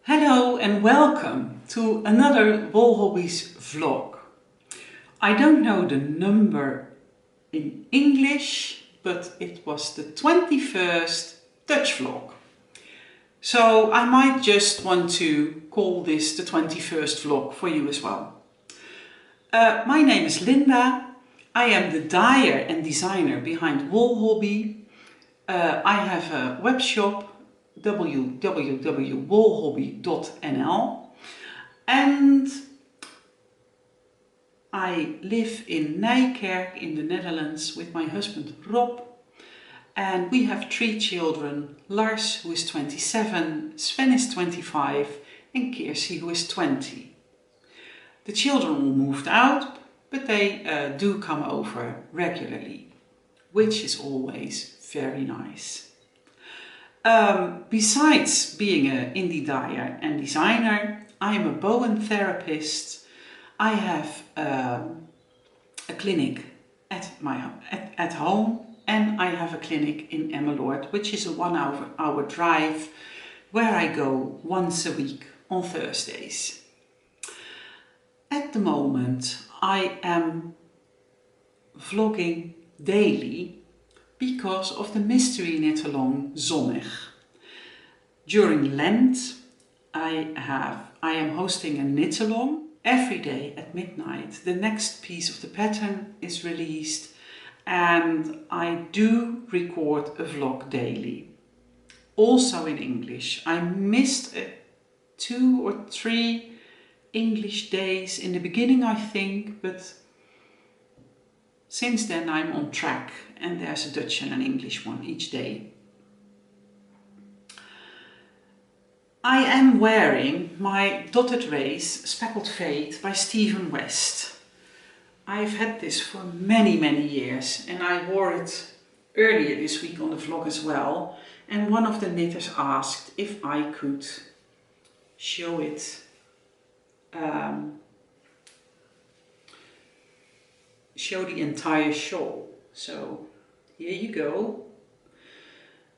Hello and welcome to another Wool Hobbies vlog. I don't know the number in English, but it was the 21st Dutch vlog. So I might just want to call this the 21st vlog for you as well. My name is Linda. I am the dyer and designer behind Wool Hobby. I have a web shop, www.woolhobby.nl, and I live in Nijkerk in the Netherlands with my husband Rob, and we have 3 children: Lars, who is 27, Sven is 25 and Kirsi, who is 20. The children all moved out, but they do come over regularly, which is always very nice. Besides being an indie dyer and designer, I am a Bowen therapist. I have a clinic at home, and I have a clinic in Emmeloord, which is a 1-hour drive, where I go once a week on Thursdays. At the moment, I am vlogging daily because of the mystery knit-along Zonnig. During Lent, I am hosting a knit-along. Every day at midnight the next piece of the pattern is released, and I do record a vlog daily. Also in English. I missed 2 or 3 English days in the beginning, I think, but since then I'm on track, and there's a Dutch and an English one each day. I am wearing my Dotted Race Speckled Fade by Stephen West. I've had this for many years, and I wore it earlier this week on the vlog as well, and one of the knitters asked if I could show it show the entire shawl. So here you go.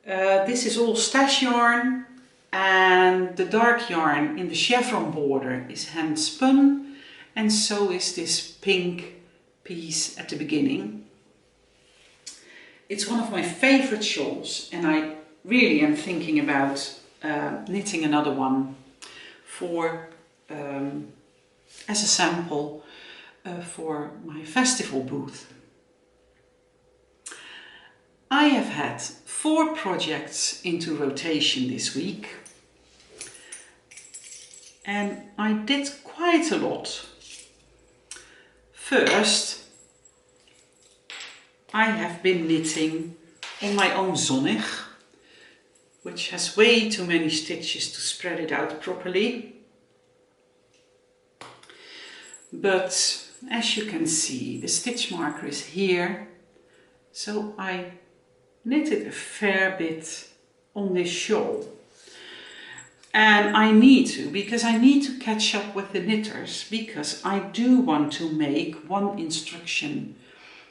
This is all stash yarn, and the dark yarn in the chevron border is hand spun, and so is this pink piece at the beginning. It's one of my favorite shawls, and I really am thinking about knitting another one for as a sample for my festival booth. I have had 4 projects into rotation this week, and I did quite a lot. First, I have been knitting on my own Zonnig, which has way too many stitches to spread it out properly. But as you can see, the stitch marker is here, so I knitted a fair bit on this shawl. And I need to, because I need to catch up with the knitters, because I do want to make one instruction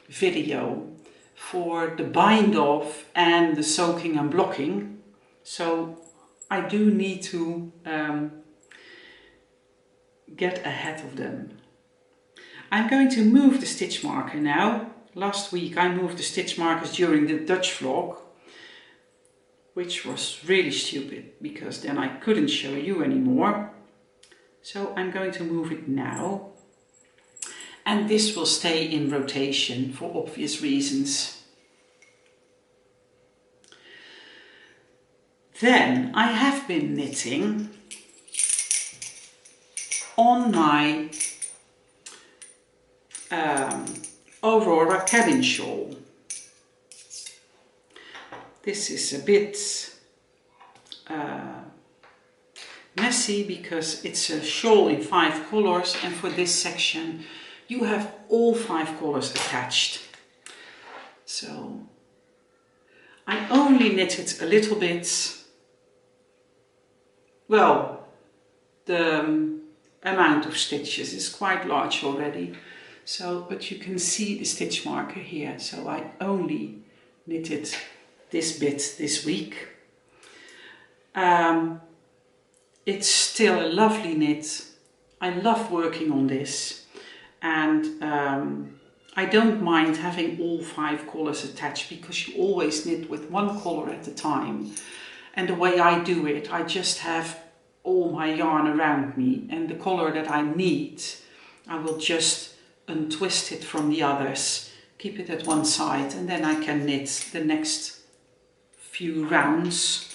video for the bind off and the soaking and blocking. So I do need to get ahead of them. I'm going to move the stitch marker now. Last week I moved the stitch markers during the Dutch vlog, which was really stupid, because then I couldn't show you anymore. So I'm going to move it now. And this will stay in rotation for obvious reasons. Then I have been knitting on my Aurora cabin shawl. This is a bit messy because it's a shawl in 5 colors, and for this section you have all 5 colors attached. So I only knitted a little bit. Well, the amount of stitches is quite large already. So, but you can see the stitch marker here. So I only knitted this bit this week. it's still a lovely knit. I love working on this, and I don't mind having all 5 colours attached, because you always knit with 1 colour at a time. And the way I do it, I just have all my yarn around me, and the colour that I need, I will just untwist it from the others, keep it at one side, and then I can knit the next few rounds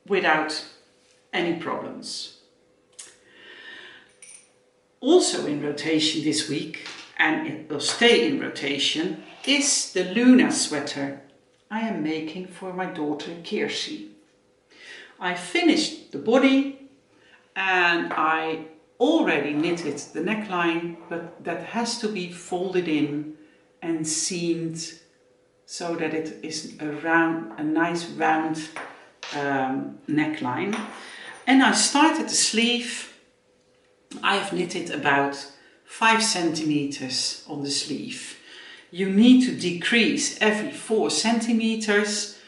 without any problems. Also in rotation this week, and it will stay in rotation, is the Luna sweater I am making for my daughter Kirsi. I finished the body and I already knitted the neckline, but that has to be folded in and seamed so that it is a nice round neckline. And I started the sleeve. I have knitted about 5 centimeters on the sleeve. You need to decrease every 4 centimeters,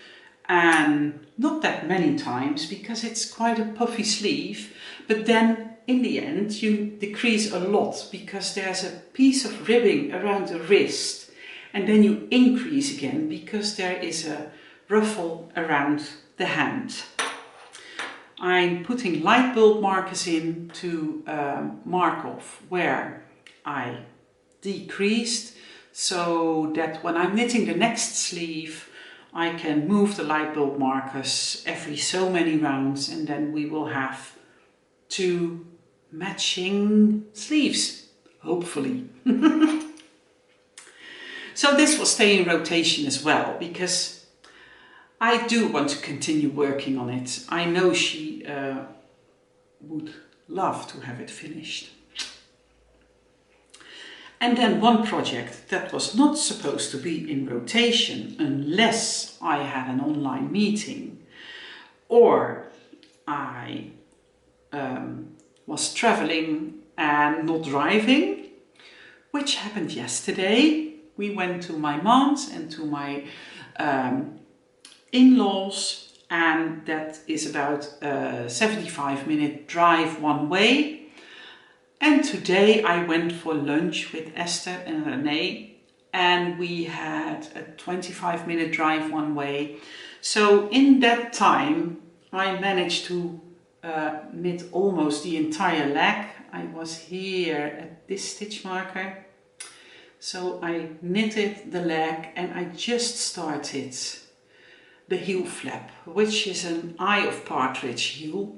and not that many times, because it's quite a puffy sleeve, but then in the end you decrease a lot, because there's a piece of ribbing around the wrist, and then you increase again because there is a ruffle around the hand. I'm putting light bulb markers in to mark off where I decreased, so that when I'm knitting the next sleeve I can move the light bulb markers every so many rounds, and then we will have 2 matching sleeves, hopefully. So this will stay in rotation as well, because I do want to continue working on it. I know she would love to have it finished. And then one project that was not supposed to be in rotation unless I had an online meeting, or I was traveling and not driving, which happened yesterday. We went to my mom's and to my in-laws, and that is about a 75-minute drive one way. And today I went for lunch with Esther and Renee, and we had a 25-minute drive one way. So in that time I managed to knit almost the entire leg. I was here at this stitch marker. So I knitted the leg, and I just started the heel flap, which is an Eye of Partridge heel.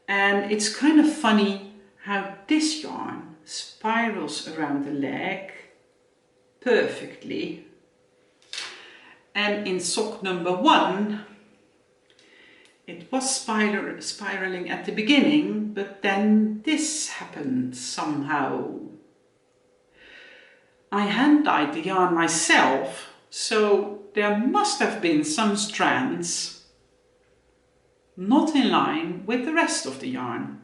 And it's kind of funny how this yarn spirals around the leg perfectly. And in sock number 1, it was spiraling at the beginning, but then this happened somehow. I hand dyed the yarn myself, so there must have been some strands not in line with the rest of the yarn.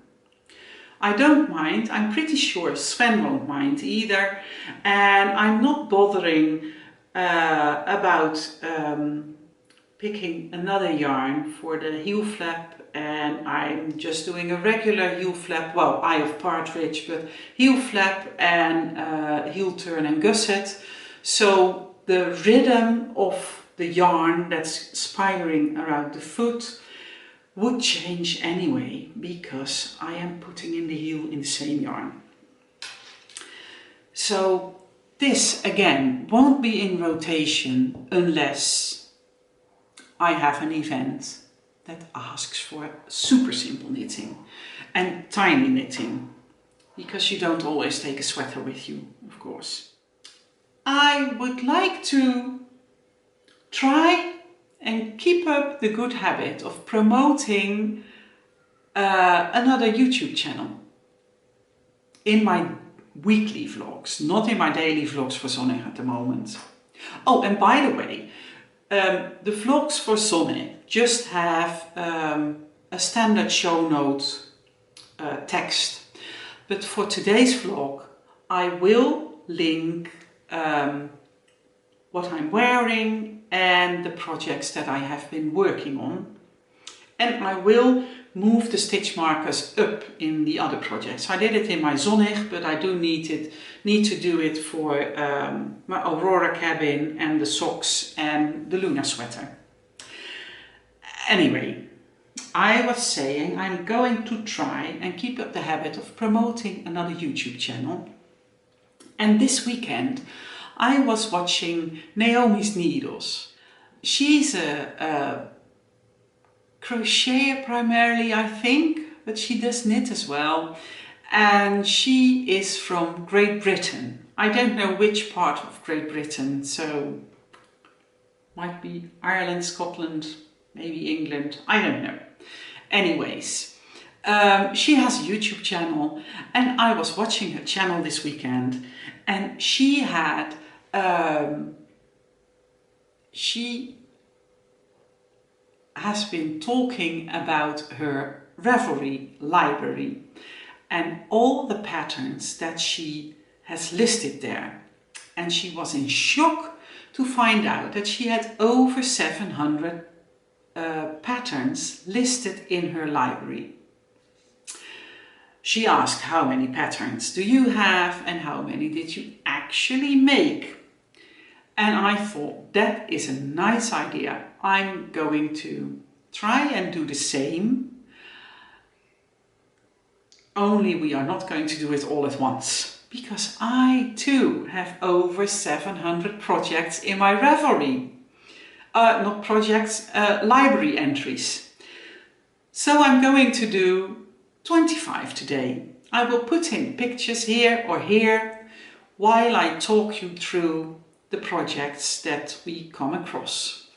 I don't mind. I'm pretty sure Sven won't mind either, and I'm not bothering about picking another yarn for the heel flap, and I'm just doing a regular heel flap, well, Eye of Partridge, but heel flap and heel turn and gusset. So the rhythm of the yarn that's spiraling around the foot would change anyway, because I am putting in the heel in the same yarn. So this again won't be in rotation unless I have an event that asks for super simple knitting and tiny knitting, because you don't always take a sweater with you, of course. I would like to try and keep up the good habit of promoting another YouTube channel in my weekly vlogs, not in my daily vlogs for Zonnig at the moment. Oh, and by the way, the vlogs for Zonnig just have a standard show note text, but for today's vlog I will link what I'm wearing and the projects that I have been working on, And I will move the stitch markers up in the other projects. I did it in my Zonnig, but I do need to do it for my Aurora cabin and the socks and the Luna sweater. Anyway, I was saying I'm going to try and keep up the habit of promoting another YouTube channel. And this weekend I was watching Naomi's Needles. She's a crocheter primarily, I think, but she does knit as well. And she is from Great Britain. I don't know which part of Great Britain, so might be Ireland, Scotland, maybe England, I don't know. Anyways, she has a YouTube channel and I was watching her channel this weekend, and she had she has been talking about her Ravelry library and all the patterns that she has listed there. And she was in shock to find out that she had over 700 patterns listed in her library. She asked, how many patterns do you have and how many did you actually make? And I thought, that is a nice idea. I'm going to try and do the same, only we are not going to do it all at once, because I too have over 700 projects in my Ravelry. Not projects, library entries. So I'm going to do 25 today. I will put in pictures here or here while I talk you through the projects that we come across.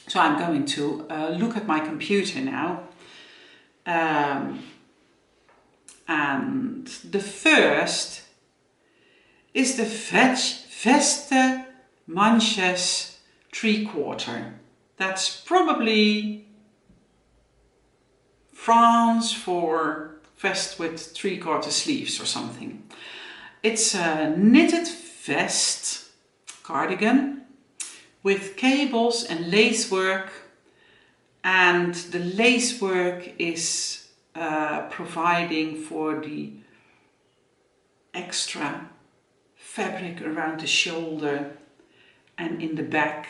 So I'm going to look at my computer now. And the first is the Veste Manches 3/4. That's probably France for vest with 3/4 sleeves or something. It's a knitted vest cardigan with cables and lace work, and the lace work is providing for the extra fabric around the shoulder and in the back.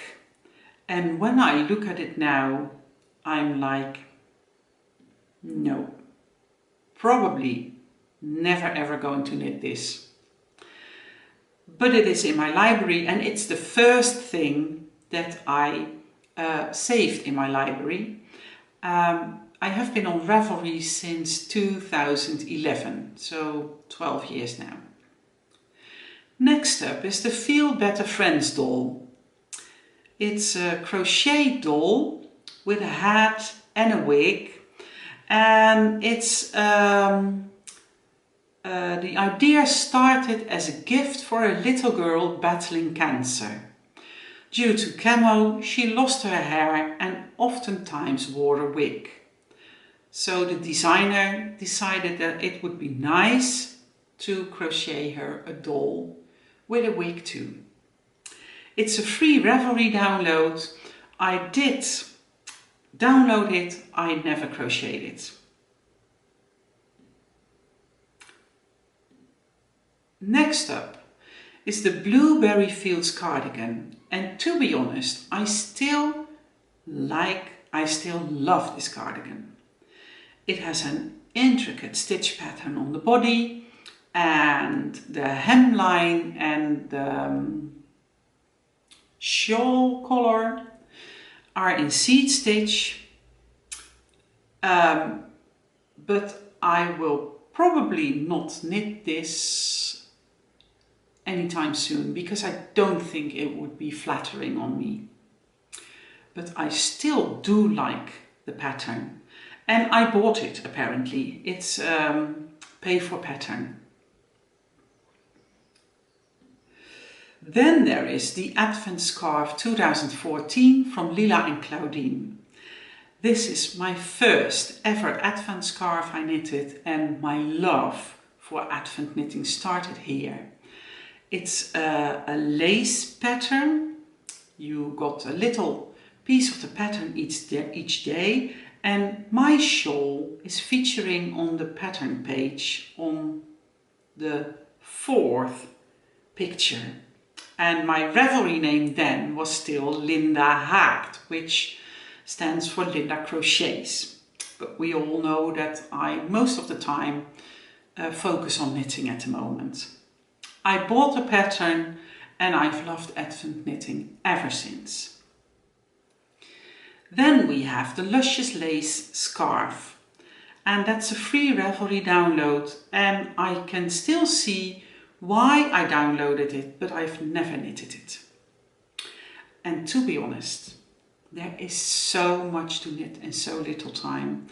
And when I look at it now, I'm like, no, probably never ever going to knit this. But it is in my library, and it's the first thing that I saved in my library. I have been on Ravelry since 2011, so 12 years now. Next up is the Feel Better Friends doll. It's a crochet doll with a hat and a wig, and it's the idea started as a gift for a little girl battling cancer. Due to chemo, she lost her hair and oftentimes wore a wig. So the designer decided that it would be nice to crochet her a doll with a wig too. It's a free Ravelry download. I did download it, I never crocheted it. Next up is the Blueberry Fields cardigan, and to be honest, I still love this cardigan. It has an intricate stitch pattern on the body, and the hemline and the shawl collar are in seed stitch, but I will probably not knit this anytime soon because I don't think it would be flattering on me. But I still do like the pattern, and I bought it apparently. It's pay for pattern. Then there is the Advent Scarf 2014 from Lila and Claudine. This is my first ever Advent scarf I knitted, and my love for Advent knitting started here. It's a lace pattern. You got a little piece of the pattern each day, And my shawl is featuring on the pattern page on the 4th picture. And my Ravelry name then was still Linda Haakt, which stands for Linda Crochets. But we all know that I most of the time focus on knitting at the moment. I bought the pattern and I've loved advent knitting ever since. Then we have the Luscious Lace Scarf, and that's a free Ravelry download, and I can still see why I downloaded it, but I've never knitted it. And to be honest, there is so much to knit in so little time.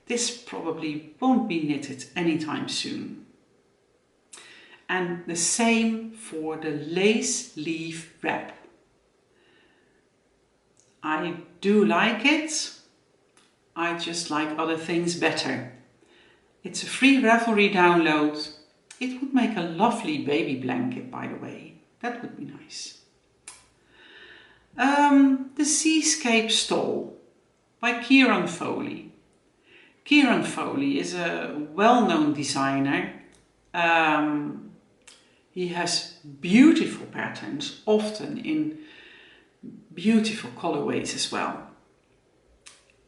This probably won't be knitted anytime soon. And the same for the lace leaf wrap. I do like it, I just like other things better. It's a free Ravelry download. It would make a lovely baby blanket, by the way. That would be nice. The Seascape Stole by Kieran Foley. Kieran Foley is a well-known designer. He has beautiful patterns, often in beautiful colorways as well.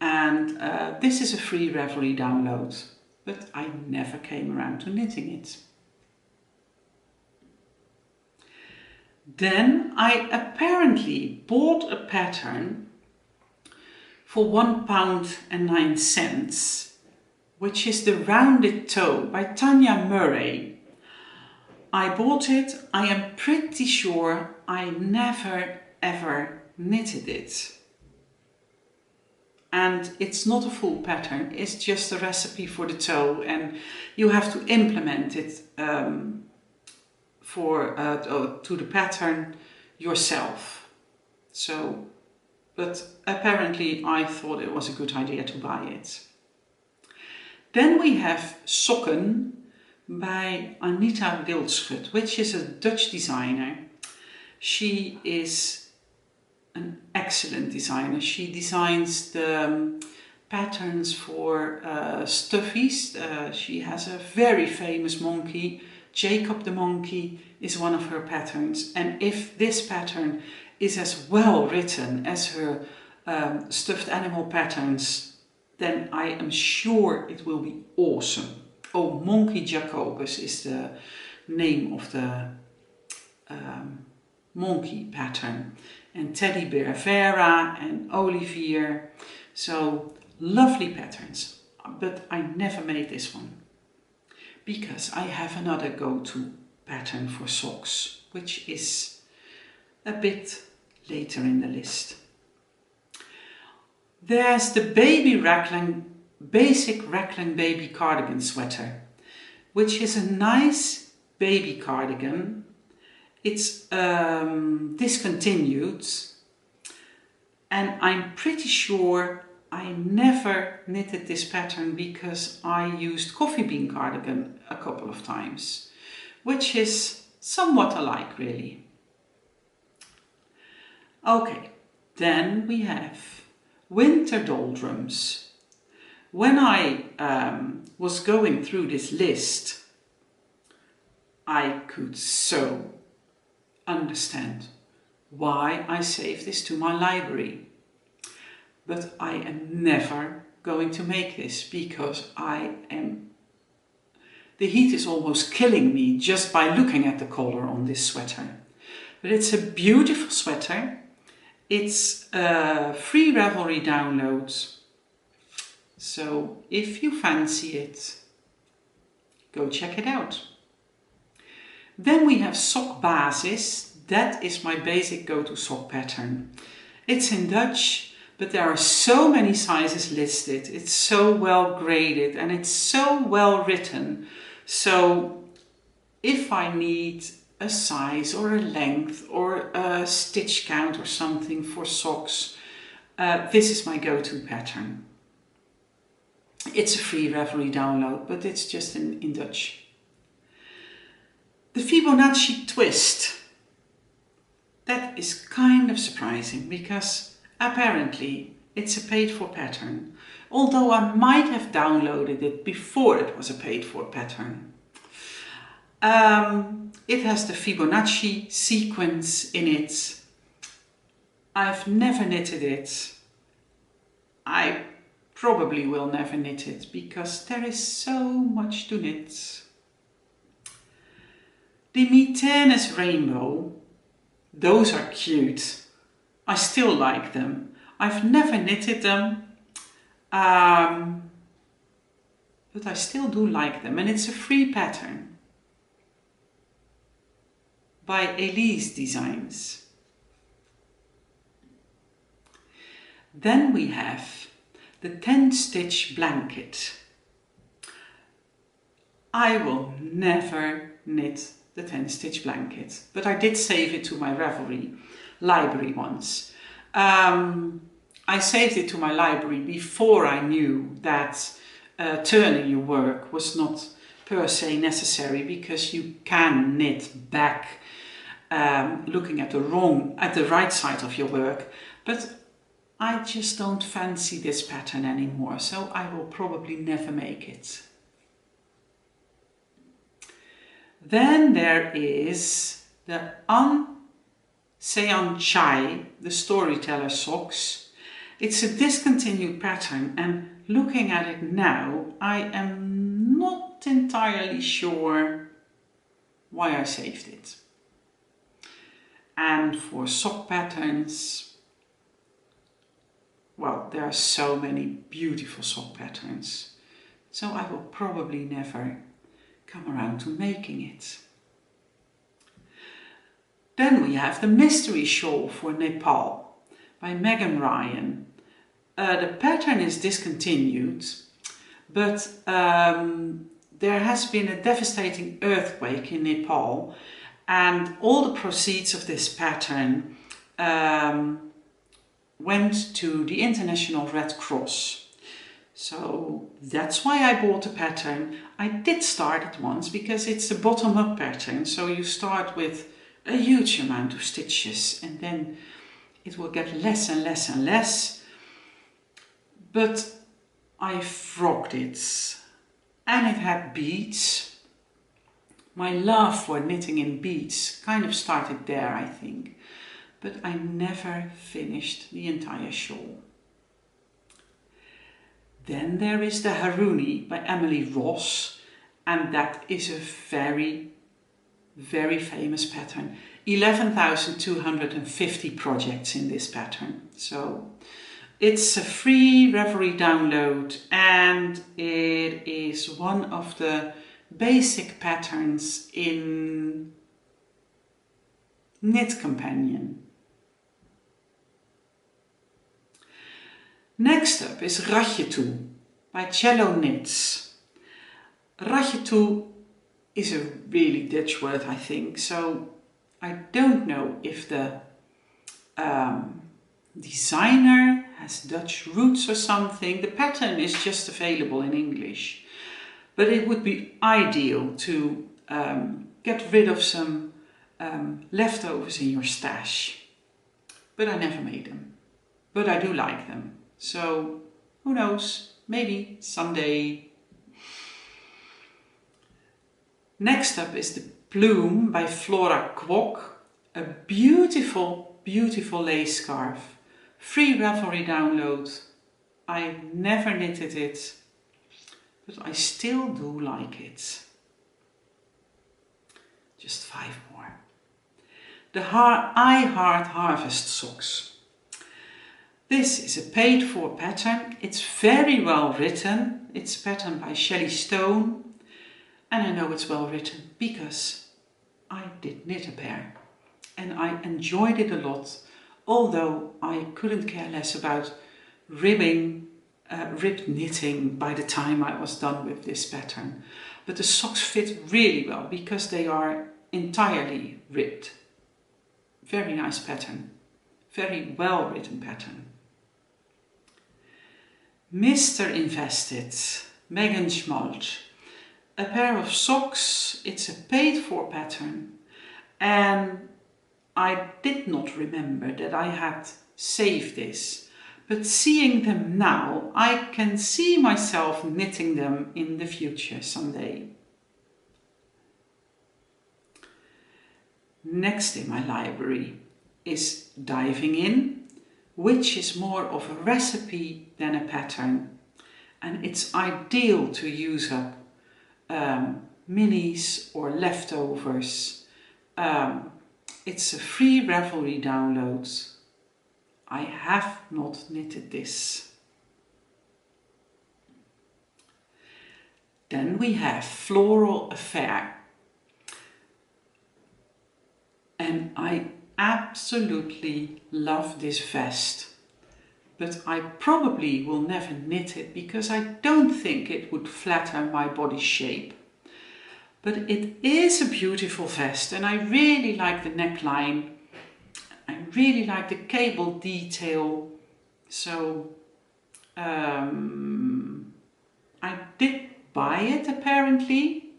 And this is a free Ravelry download, but I never came around to knitting it. Then I apparently bought a pattern for £1.09, which is the Rounded Toe by Tanya Murray. I bought it. I am pretty sure I never ever knitted it. And it's not a full pattern, it's just a recipe for the toe, and you have to implement it to the pattern yourself. So, but apparently I thought it was a good idea to buy it. Then we have Sokken by Anita Wildschut, which is a Dutch designer. She is an excellent designer. She designs the patterns for stuffies. She has a very famous monkey. Jacob the monkey is one of her patterns, and if this pattern is as well written as her stuffed animal patterns, then I am sure it will be awesome. Oh, Monkey Jacobus is the name of the monkey pattern, and Teddy Bear Vera and Olivier. So lovely patterns, but I never made this one because I have another go-to pattern for socks, which is a bit later in the list. There's the basic Raglan baby cardigan sweater, which is a nice baby cardigan. It's discontinued, and I'm pretty sure I never knitted this pattern because I used coffee bean cardigan a couple of times, which is somewhat alike really. Okay, then we have Winter Doldrums. When I was going through this list, I could so understand why I saved this to my library. But I am never going to make this because the heat is almost killing me just by looking at the color on this sweater. But it's a beautiful sweater. It's a free Ravelry download. So if you fancy it, go check it out. Then we have Sock Basis. That is my basic go-to sock pattern. It's in Dutch, but there are so many sizes listed. It's so well graded and it's so well written. So if I need a size or a length or a stitch count or something for socks, this is my go-to pattern. It's a free Ravelry download, but it's just in Dutch. The Fibonacci twist. That is kind of surprising because apparently It's a paid for pattern, although I might have downloaded it before it was a paid for pattern. It has the Fibonacci sequence in it. I've never knitted it. I probably will never knit it because there is so much to knit. The Mitanes Rainbow, those are cute. I still like them. I've never knitted them, but I still do like them, and it's a free pattern by Elise Designs. Then we have the 10-stitch blanket. I will never knit the 10-stitch blanket, but I did save it to my Ravelry library once. I saved it to my library before I knew that turning your work was not per se necessary, because you can knit back looking at the right side of your work, but I just don't fancy this pattern anymore, so I will probably never make it. Then there is the Sean Chai, the Storyteller socks. It's a discontinued pattern, and looking at it now, I am not entirely sure why I saved it. And for sock patterns, well, there are so many beautiful sock patterns, so I will probably never come around to making it. Then we have the Mystery Shawl for Nepal by Megan Ryan. The pattern is discontinued, but there has been a devastating earthquake in Nepal, and all the proceeds of this pattern went to the International Red Cross. So that's why I bought the pattern. I did start it once because it's a bottom-up pattern, so you start with a huge amount of stitches and then it will get less and less and less. But I frogged it and it had beads. My love for knitting in beads kind of started there, I think, but I never finished the entire shawl. Then there is the Haruni by Emily Ross, and that is a very, very famous pattern. 11,250 projects in this pattern. So it's a free Ravelry download, and it is one of the basic patterns in Knit Companion. Next up is Ratje by Cello Knits. Ratje is a really Dutch word, I think, so I don't know if the designer has Dutch roots or something. The pattern is just available in English, but it would be ideal to get rid of some leftovers in your stash. But I never made them, but I do like them. So, who knows, maybe someday. Next up is the Plume by Flora Kwok, a beautiful, beautiful lace scarf. Free Ravelry download. I never knitted it, but I still do like it. Just 5 more. The I Heart Harvest socks. This is a paid for pattern. It's very well written. It's a pattern by Shelley Stone. And I know it's well written because I did knit a pair. And I enjoyed it a lot, although I couldn't care less about ribbed knitting by the time I was done with this pattern. But the socks fit really well because they are entirely ribbed. Very nice pattern. Very well written pattern. Mr. Invested, Megan Schmaltz. A pair of socks. It's a paid for pattern, and I did not remember that I had saved this, but seeing them now, I can see myself knitting them in the future someday. Next in my library is Diving In, which is more of a recipe than a pattern, and it's ideal to use up minis or leftovers. It's a free Ravelry download. I have not knitted this. Then we have Floral Affair. And I absolutely love this vest. But I probably will never knit it because I don't think it would flatter my body shape. But it is a beautiful vest and I really like the neckline. I really like the cable detail. So I did buy it apparently,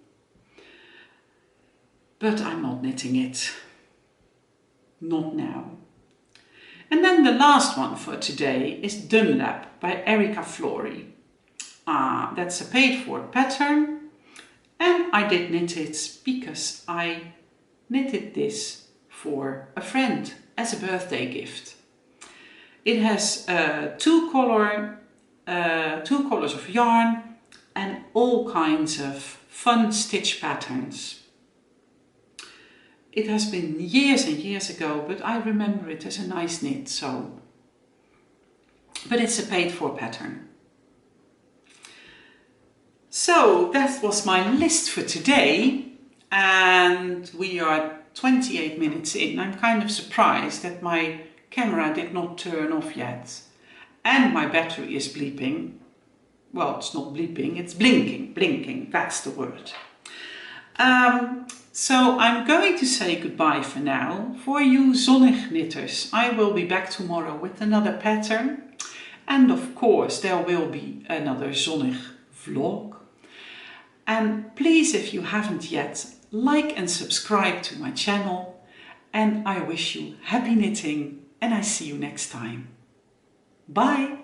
but I'm not knitting it. Not now. And then the last one for today is Dunlap by Erica Flory. That's a paid for pattern. And I did knit it because I knitted this for a friend as a birthday gift. It has two colors of yarn and all kinds of fun stitch patterns. It has been years and years ago, but I remember it as a nice knit, but it's a paid for pattern. So that was my list for today, and we are 28 minutes in. I'm kind of surprised that my camera did not turn off yet, and my battery is bleeping. Well, it's not bleeping, it's blinking, that's the word. So I'm going to say goodbye for now. For you Zonnig knitters, I will be back tomorrow with another pattern, and of course there will be another Zonnig vlog. And please, if you haven't yet, like and subscribe to my channel, and I wish you happy knitting, and I see you next time. Bye!